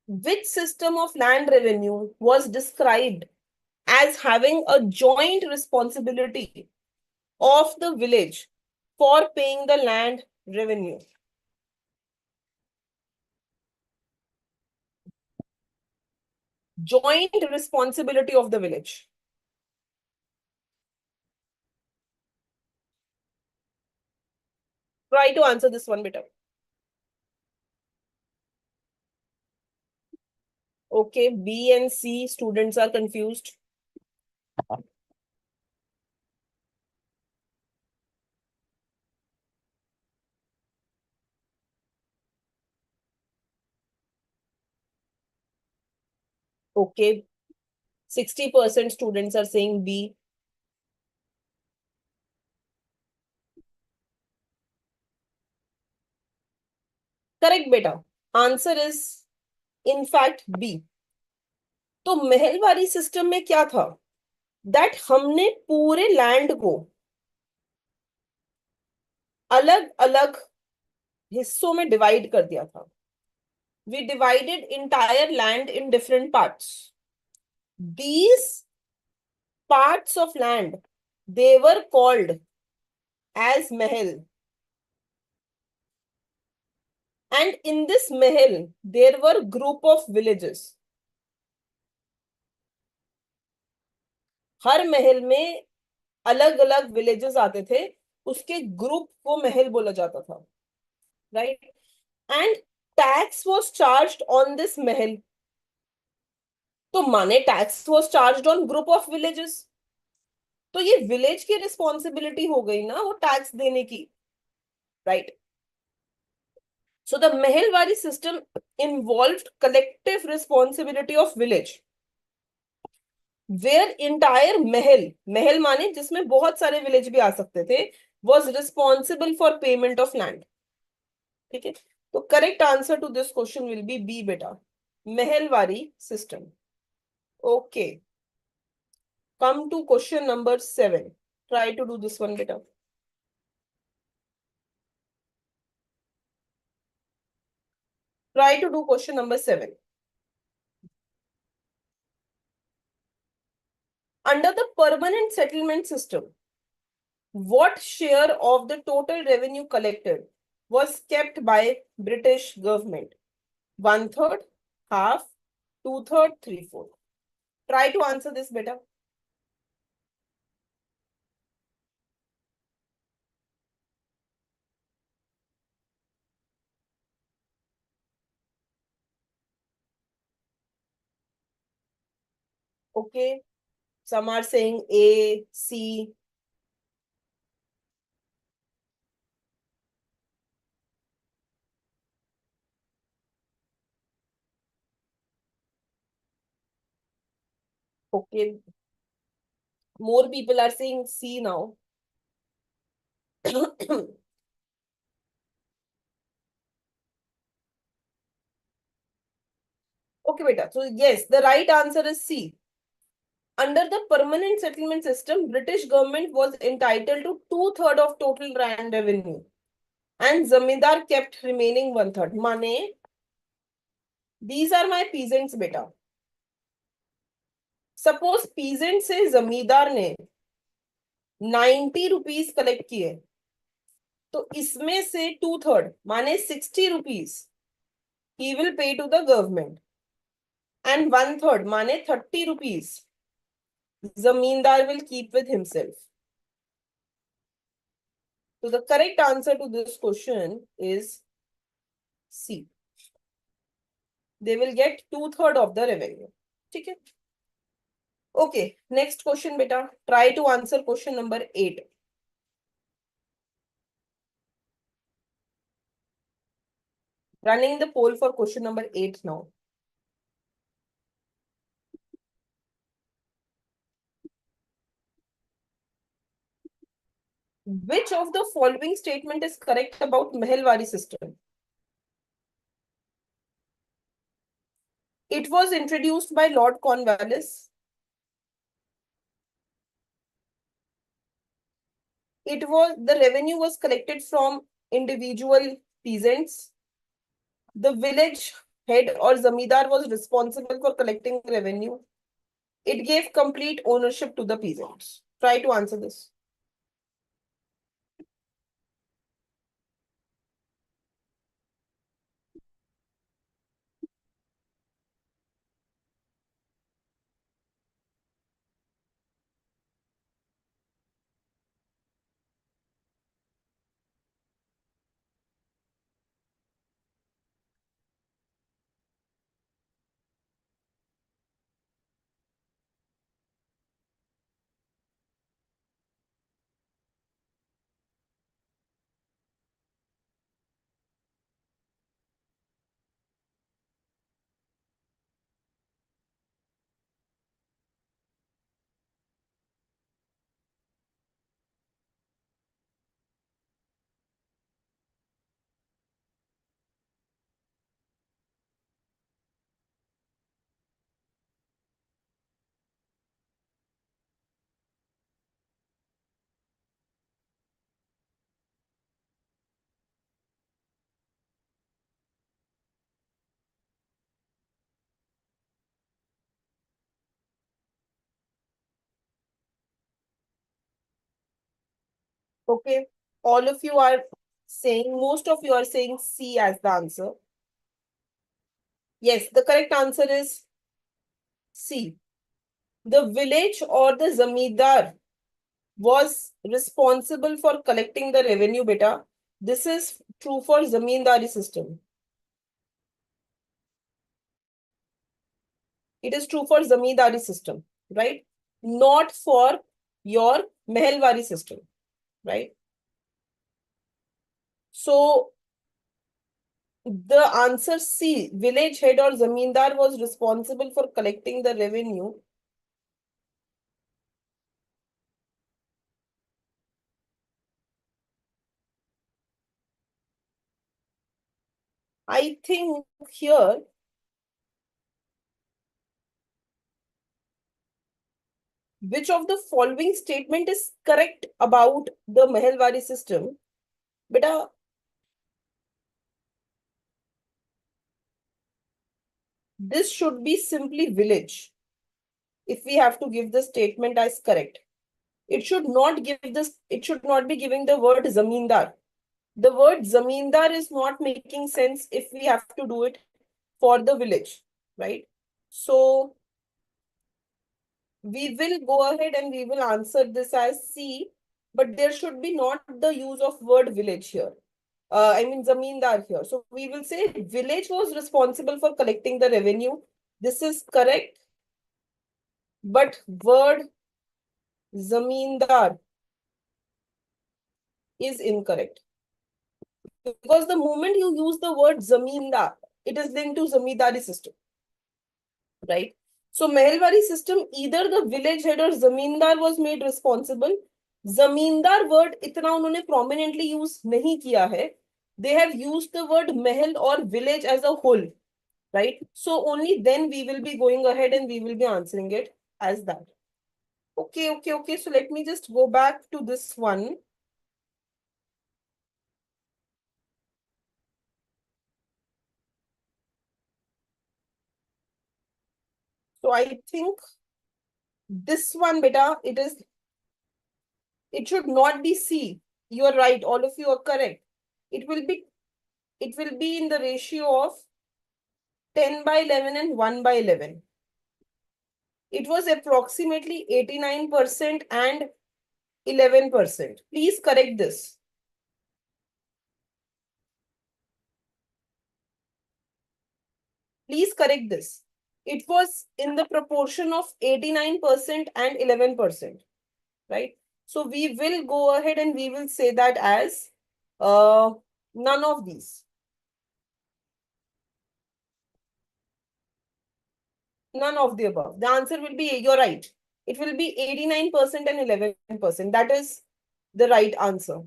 Which system of land revenue was described as having a joint responsibility of the village for paying the land revenue? Joint responsibility of the village. Try to answer this one better. Okay, B and C students are confused. Okay, 60% students are saying B. Correct, beta. Answer is in fact B. तो Mahalwari system में क्या था? That हमने पूरे land को अलग अलग हिस्सों में डिवाइड कर दिया था. We divided entire land in different parts. These parts of land, they were called as mahal. And in this mahal, there were group of villages. हर महल में अलग अलग विलेजेस आते थे, उसके ग्रुप को महल बोला जाता था, right? And tax was charged on this महल. तो माने tax was charged on group of villages, तो ये विलेज की रिस्पॉन्सिबिलिटी हो गई ना वो टैक्स देने की, right? So the Mehelwari system involved collective responsibility of village, where entire महल माने जिसमें बहुत सारे विलेज भी आ सकते थे, was responsible for payment of land. ठीक है, तो correct answer to this question will be B बेटा, Mehelwari system. Okay, come to question number 7. Try to do this one beta. Try to do question number 7. Under the permanent settlement system, what share of the total revenue collected was kept by British government? 1/3, half, 2/3, 3/4. Try to answer this beta. Okay, some are saying A, C. Okay, more people are saying C now. Okay, beta. So yes, the right answer is C. Under the permanent settlement system, British government was entitled to 2/3 of total land revenue, and zamindar kept remaining 1/3. Mane, these are my peasants, beta. Suppose peasant से जमींदार ने 90 rupees collect किए, तो इसमें से 2/3 माने 60 rupees he will pay to the government, and 1/3 माने 30 rupees zamindar will keep with himself. So the correct answer to this question is C. They will get 2/3 of the revenue. ठीक है? Okay, next question beta. Try to answer question number 8. Running the poll for question number 8 now. Which of the following statement is correct about Mehelwari system? It was introduced by Lord Cornwallis. The revenue was collected from individual peasants. The village head or zamindar was responsible for collecting revenue, it gave complete ownership to the peasants. Try to answer this. Okay. All of you are saying, most of you are saying C as the answer. Yes, the correct answer is C. The village or the zamindar was responsible for collecting the revenue, beta. This is true for zamindari system. It is true for zamindari system, right? Not for your mehelwari system, right? So the answer C, village head or zamindar was responsible for collecting the revenue. I think here which of the following statement is correct about the mehelwari system? Beta, this should be simply village. If we have to give the statement as correct, it should not give this, it should not be giving the word zamindar. The word zamindar is not making sense if we have to do it for the village, right? So we will go ahead and we will answer this as C, but there should be not the use of word village here. I mean zamindar here. So we will say village was responsible for collecting the revenue. This is correct, but word zamindar is incorrect. Because the moment you use the word zamindar, it is linked to zamindari system, right? So mehelwari system, either the village head or zamindar was made responsible. Zamindar word इतना उन्होंने prominently use नहीं किया है. They have used the word Mahal or village as a whole, right? So only then we will be going ahead and we will be answering it as that. Okay. So let me just go back to this one. So I think this one, beta, it should not be C. You are right. All of you are correct. It will be in the ratio of 10 by 11 and 1 by 11. It was approximately 89% and 11%. Please correct this. Please correct this. It was in the proportion of 89% and 11%, right? So we will go ahead and we will say that as none of these. None of the above. The answer will be, you're right. It will be 89% and 11%. That is the right answer.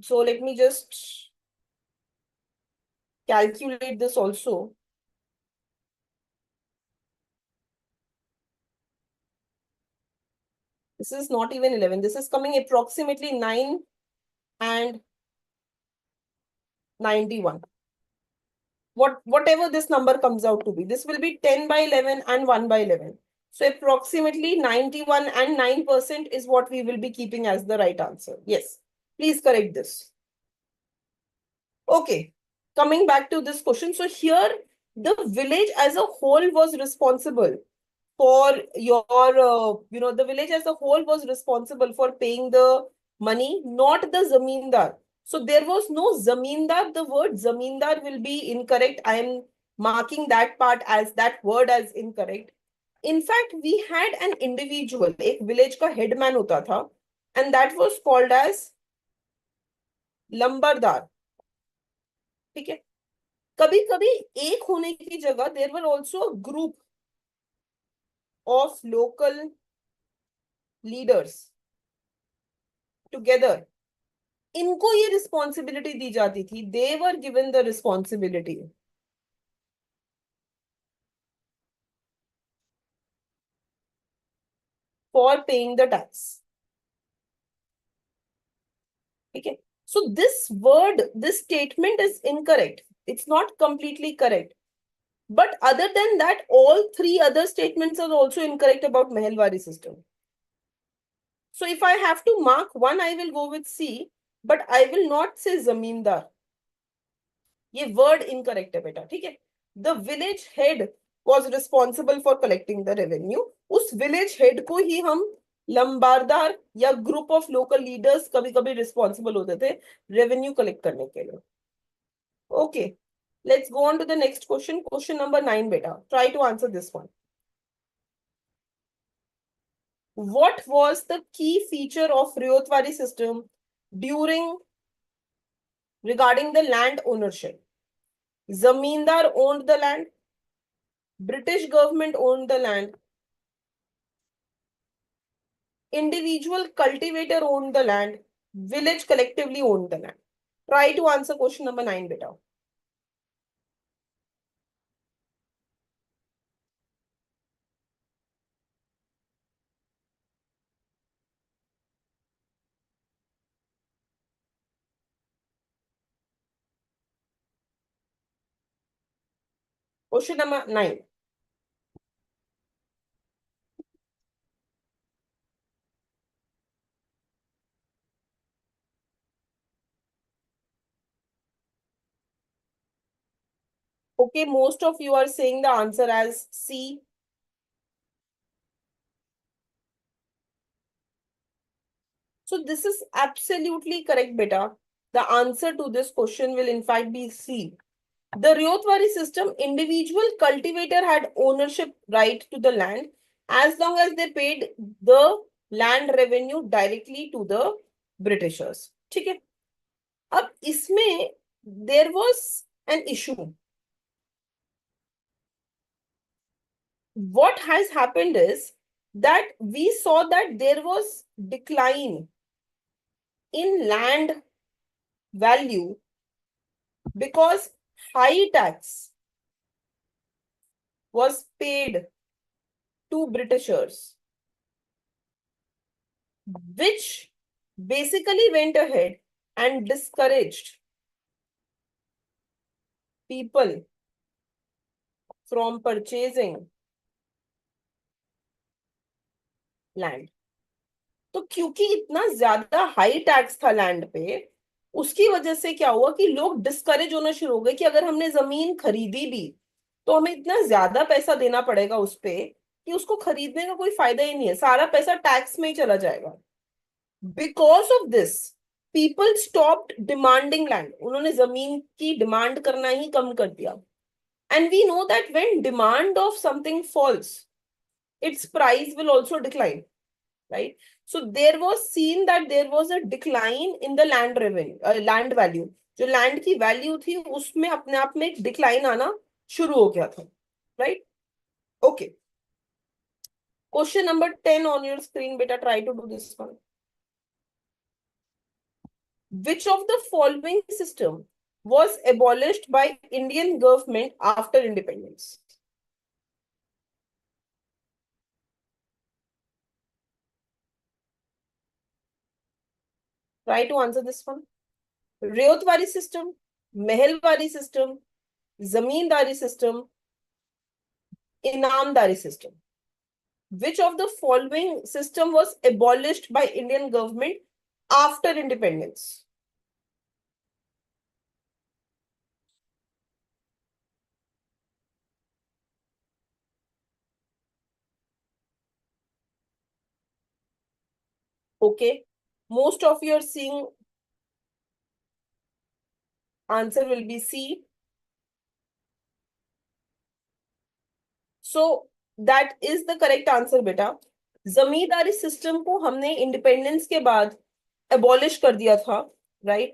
So let me just calculate this also. This is not even 11. This is coming approximately 9 and 91. Whatever this number comes out to be, this will be 10 by 11 and 1 by 11. So approximately 91 and 9% is what we will be keeping as the right answer. Yes, please correct this. Okay, coming back to this question. So here, the village as a whole was responsible for your, the village as a whole was responsible for paying the money, not the zamindar. So there was no zamindar. The word zamindar will be incorrect. I am marking that part as that word as incorrect. In fact, we had an individual, एक village का headman होता था, and that was called as लंबरदार. ठीक है. कभी कभी एक होने की जगह there were also a group of local leaders together. इनको ये रिस्पॉन्सिबिलिटी दी जाती थी. They were given the responsibility for paying the tax. ठीक है. So this word, this statement is incorrect. It's not completely correct. But other than that, all three other statements are also incorrect about Mehelwari system. So if I have to mark one, I will go with C, but I will not say zamindar. ये word incorrect है बेटा. ठीक है. The village head was responsible for collecting the revenue. उस village head को ही हम लंबारदार या group of local leaders कभी कभी रिस्पॉन्सिबल होते थे रेवेन्यू कलेक्ट करने के लिए. Okay, let's go on to the next question. Question number 9 बेटा. Try to answer this one. What was the key feature of Ryotwari system during regarding the land ownership? Zamindar owned the land. British government owned the land. Individual cultivator owned the land. Village collectively owned the land. Try to answer question number 9, beta. Question number 9. Okay, most of you are saying the answer as C. So this is absolutely correct, beta. The answer to this question will in fact be C. The Ryotwari system, individual cultivator had ownership right to the land as long as they paid the land revenue directly to the Britishers. ठीक है. अब इसमें there was an issue. What has happened is that we saw that there was decline in land value because high tax was paid to Britishers, which basically went ahead and discouraged people from purchasing land. तो क्योंकि इतना ज्यादा high tax था land पे, उसकी वजह से क्या हुआ कि लोग डिस्करेज होना शुरू हो गए कि अगर हमने जमीन खरीदी भी तो हमें इतना ज्यादा पैसा देना पड़ेगा उस पे कि उसको खरीदने का कोई फायदा ही नहीं है. सारा पैसा टैक्स में ही चला जाएगा. Because of this people stopped demanding land. उन्होंने जमीन की डिमांड करना ही कम कर दिया. And we know that when demand of something falls, its price will also decline, right? So there was seen that there was a decline in the land revenue, land value. जो land की value थी उसमें अपने आप में एक decline आना शुरू हो गया था, right? Okay. Question number 10 on your screen, beta. Try to do this one. Which of the following system was abolished by Indian government after independence? Try to answer this one. Ryotwari system, Mahalwari system, zamindari system, inamdari system. Which of the following system was abolished by Indian government after independence? Okay, most of you are seeing answer will be C. So that is the correct answer, बेटा. जमींदारी system को हमने independence के बाद abolish कर दिया था, right?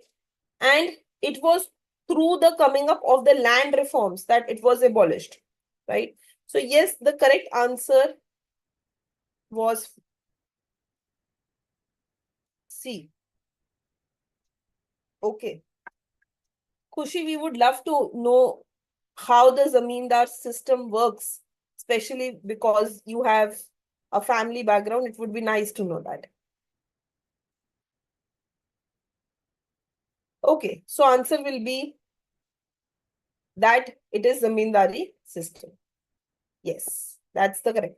And it was through the coming up of the land reforms that it was abolished, right? So yes, the correct answer was C. Okay. Khushi, we would love to know how the Zamindar system works, especially because you have a family background. It would be nice to know that. Okay, so answer will be that it is Zamindari system. Yes, that's the correct answer.